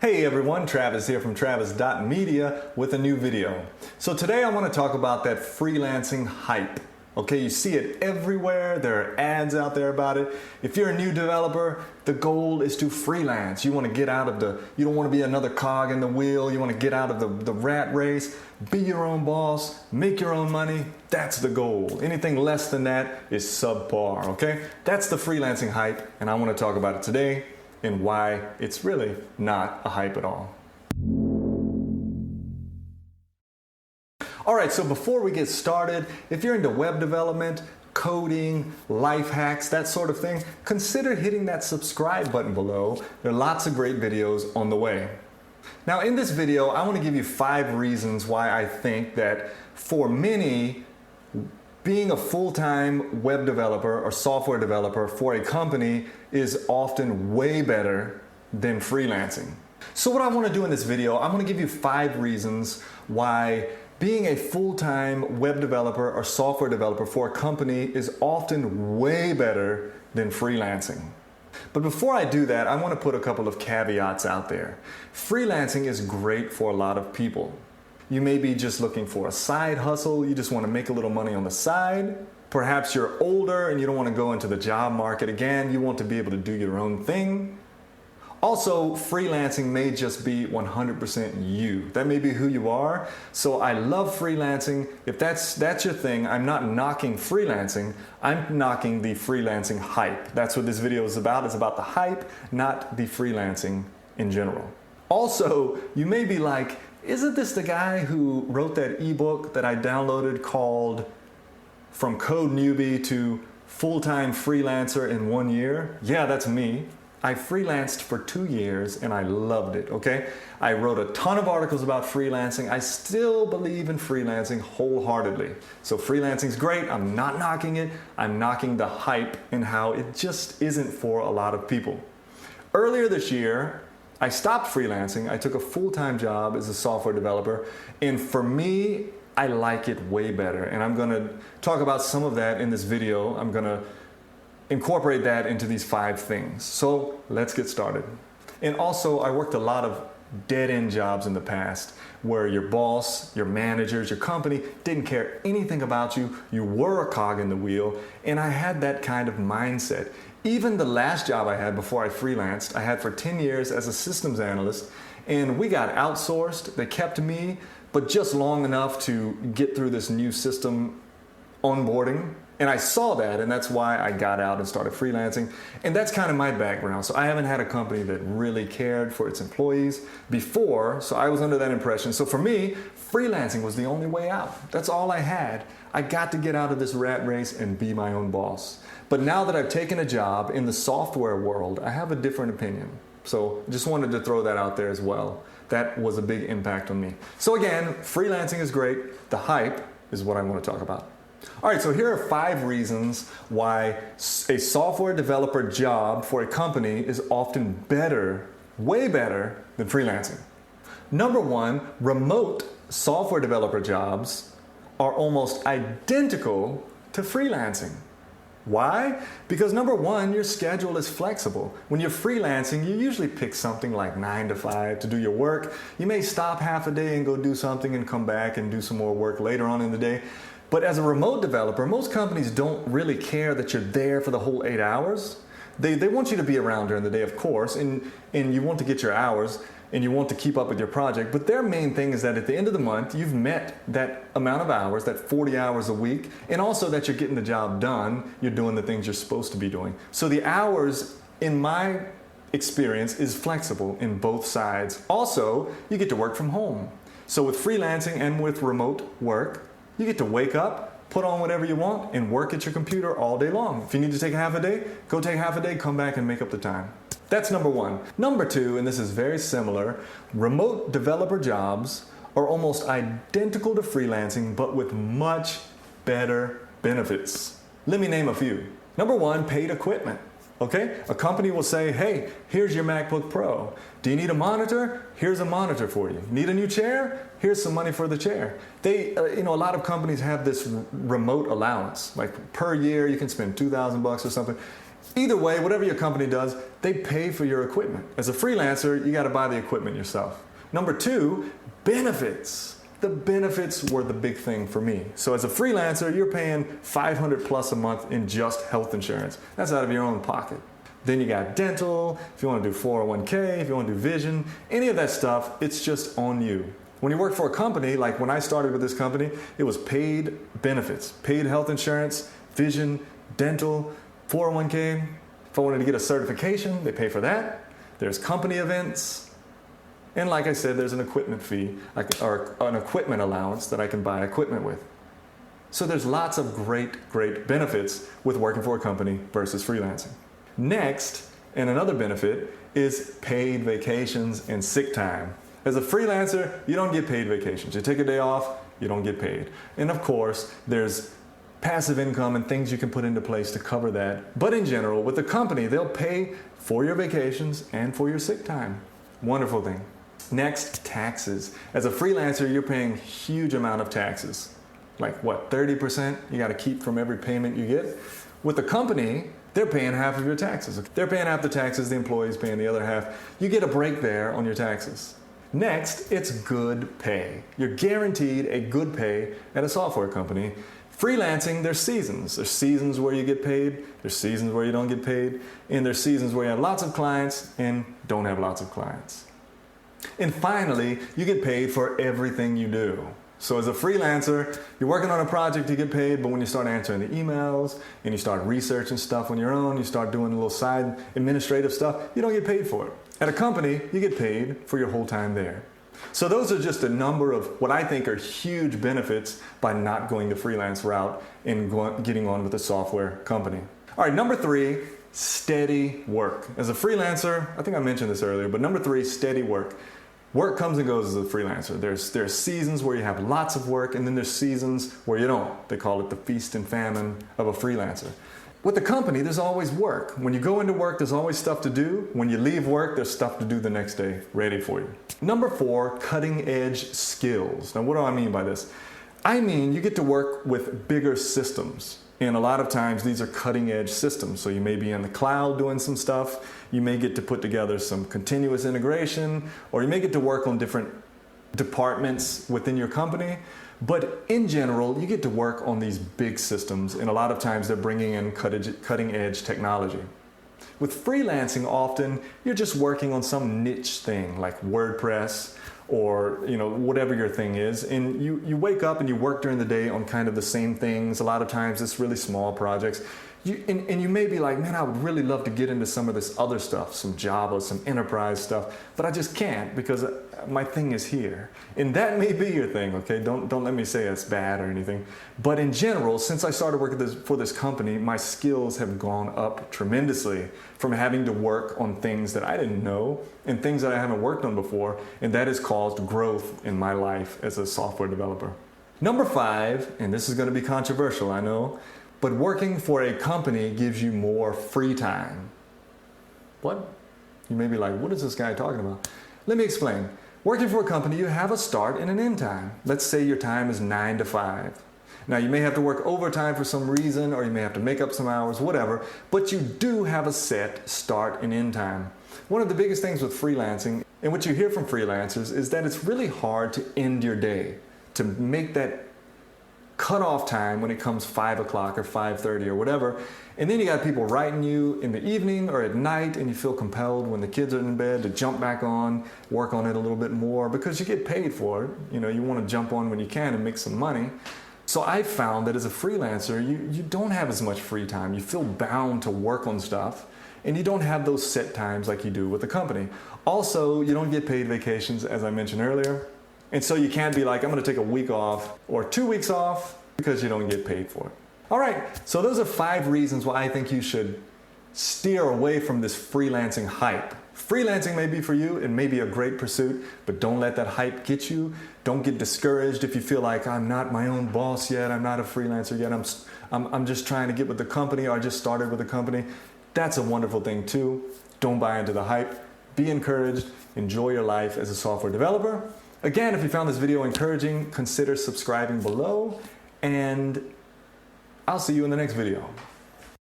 Hey everyone, Travis here from Travis.media with a new video. So today I want to talk about that freelancing hype. Okay, you see it everywhere. There are ads out there about it. If you're a new developer, the goal is to freelance. You want to get out of you don't want to be another cog in the wheel. You want to get out of the rat race, be your own boss, make your own money. That's the goal. Anything less than that is subpar, okay? That's the freelancing hype, and I want to talk about it today and why it's really not a hype at all. All right, so before we get started, if you're into web development, coding, life hacks, that sort of thing, consider hitting that subscribe button below. There are lots of great videos on the way. Now in this video, I want to give you 5 reasons why I think that for many, being a full-time web developer or software developer for a company is often way better than freelancing. So what I want to do in this video, I'm going to give you 5 reasons why being a full-time web developer or software developer for a company is often way better than freelancing. But before I do that, I want to put a couple of caveats out there. Freelancing is great for a lot of people. You may be just looking for a side hustle. You just want to make a little money on the side. Perhaps you're older and you don't want to go into the job market again. You want to be able to do your own thing. Also, freelancing may just be 100% you. That may be who you are. So I love freelancing. If that's your thing, I'm not knocking freelancing. I'm knocking the freelancing hype. That's what this video is about. It's about the hype, not the freelancing in general. Also, you may be like, isn't this the guy who wrote that ebook that I downloaded called From Code Newbie to Full-Time Freelancer in 1 year? Yeah, that's me. I freelanced for 2 years and I loved it, okay? I wrote a ton of articles about freelancing. I still believe in freelancing wholeheartedly. So freelancing's great. I'm not knocking it. I'm knocking the hype and how it just isn't for a lot of people. Earlier this year, I stopped freelancing. I took a full-time job as a software developer, and for me, I like it way better. And I'm gonna talk about some of that in this video. I'm gonna incorporate that into these 5 things. So let's get started. And also, I worked a lot of dead-end jobs in the past where your boss, your managers, your company didn't care anything about you. You were a cog in the wheel, and I had that kind of mindset. Even the last job I had before I freelanced, I had for 10 years as a systems analyst, and we got outsourced. They kept me, but just long enough to get through this new system onboarding. And I saw that, and that's why I got out and started freelancing. And that's kind of my background. So I haven't had a company that really cared for its employees before, so I was under that impression. So for me, freelancing was the only way out. That's all I had. I got to get out of this rat race and be my own boss. But now that I've taken a job in the software world, I have a different opinion. So just wanted to throw that out there as well. That was a big impact on me. So again, freelancing is great. The hype is what I want to talk about. All right, so here are 5 reasons why a software developer job for a company is often better, way better than freelancing. Number 1, remote software developer jobs are almost identical to freelancing. Why? Because number 1, your schedule is flexible. When you're freelancing, you usually pick something like 9 to 5 to do your work. You may stop half a day and go do something and come back and do some more work later on in the day. But as a remote developer, most companies don't really care that you're there for the whole 8 hours. They want you to be around during the day, of course, and you want to get your hours and you want to keep up with your project. But their main thing is that at the end of the month, you've met that amount of hours, that 40 hours a week, and also that you're getting the job done. You're doing the things you're supposed to be doing. So the hours, in my experience, is flexible in both sides. Also, you get to work from home. So with freelancing and with remote work, you get to wake up, put on whatever you want, and work at your computer all day long. If you need to take half a day, go take half a day, come back and make up the time. That's number 1. Number 2, and this is very similar, remote developer jobs are almost identical to freelancing, but with much better benefits. Let me name a few. Number 1, paid equipment. Okay? A company will say, hey, here's your MacBook Pro. Do you need a monitor? Here's a monitor for you. Need a new chair? Here's some money for the chair. A lot of companies have this remote allowance. Like per year, you can spend $2,000 or something. Either way, whatever your company does, they pay for your equipment. As a freelancer, you got to buy the equipment yourself. Number two, benefits. The benefits were the big thing for me. So as a freelancer, you're paying $500 plus a month in just health insurance. That's out of your own pocket. Then you got dental, if you want to do 401k, if you want to do vision, any of that stuff, it's just on you. When you work for a company, like when I started with this company, it was paid benefits, paid health insurance, vision, dental, 401k. If I wanted to get a certification, they pay for that. There's company events. And like I said, there's an equipment fee, or an equipment allowance that I can buy equipment with. So there's lots of great benefits with working for a company versus freelancing. Next, and another benefit, is paid vacations and sick time. As a freelancer, you don't get paid vacations. You take a day off, you don't get paid. And of course, there's passive income and things you can put into place to cover that. But in general, with the company, they'll pay for your vacations and for your sick time. Wonderful thing. Next, taxes. As a freelancer, you're paying a huge amount of taxes. Like what, 30% you got to keep from every payment you get? With the company, they're paying half of your taxes. They're paying half the taxes, the employee's paying the other half. You get a break there on your taxes. Next, it's good pay. You're guaranteed a good pay at a software company. Freelancing, there's seasons. There's seasons where you get paid, there's seasons where you don't get paid, and there's seasons where you have lots of clients and don't have lots of clients. And finally, you get paid for everything you do. So as a freelancer, you're working on a project, you get paid, but when you start answering the emails and you start researching stuff on your own, you start doing a little side administrative stuff, you don't get paid for it. At a company, you get paid for your whole time there. So those are just a number of what I think are huge benefits by not going the freelance route and getting on with a software company. All right, number three, steady work. As a freelancer, I think I mentioned this earlier, but number three, steady work. Work comes and goes as a freelancer. There's seasons where you have lots of work, and then there's seasons where you don't. They call it the feast and famine of a freelancer. With the company, there's always work. When you go into work, there's always stuff to do. When you leave work, there's stuff to do the next day, ready for you. Number four, cutting edge skills. Now, what do I mean by this? I mean, you get to work with bigger systems. And a lot of times these are cutting edge systems. So you may be in the cloud doing some stuff. You may get to put together some continuous integration, or you may get to work on different departments within your company. But in general, you get to work on these big systems, and a lot of times they're bringing in cutting edge technology. With freelancing, often you're just working on some niche thing like WordPress or whatever your thing is, and you wake up and you work during the day on kind of the same things. A lot of times it's really small projects. And you may be like, man, I would really love to get into some of this other stuff, some Java, some enterprise stuff, but I just can't because my thing is here. And that may be your thing, okay? Don't let me say it's bad or anything. But in general, since I started working for this company, my skills have gone up tremendously from having to work on things that I didn't know and things that I haven't worked on before, and that has caused growth in my life as a software developer. Number five, and this is going to be controversial, I know, but working for a company gives you more free time. What? You may be like, what is this guy talking about? Let me explain. Working for a company, you have a start and an end time. Let's say your time is 9 to 5. Now you may have to work overtime for some reason, or you may have to make up some hours, whatever, but you do have a set start and end time. One of the biggest things with freelancing, and what you hear from freelancers, is that it's really hard to end your day, to make that cutoff time when it comes 5 o'clock or 5:30 or whatever. And then you got people writing you in the evening or at night, and you feel compelled when the kids are in bed to jump back on, work on it a little bit more because you get paid for it. You want to jump on when you can and make some money. So I found that as a freelancer, you don't have as much free time. You feel bound to work on stuff, and you don't have those set times like you do with the company. Also, you don't get paid vacations, as I mentioned earlier. And so you can't be like, I'm going to take a week off or 2 weeks off because you don't get paid for it. All right, so those are 5 reasons why I think you should steer away from this freelancing hype. Freelancing may be for you, it may be a great pursuit, but don't let that hype get you. Don't get discouraged if you feel like I'm not my own boss yet, I'm not a freelancer yet, I'm just trying to get with the company, or I just started with the company. That's a wonderful thing too. Don't buy into the hype. Be encouraged. Enjoy your life as a software developer. Again, if you found this video encouraging, consider subscribing below, and I'll see you in the next video.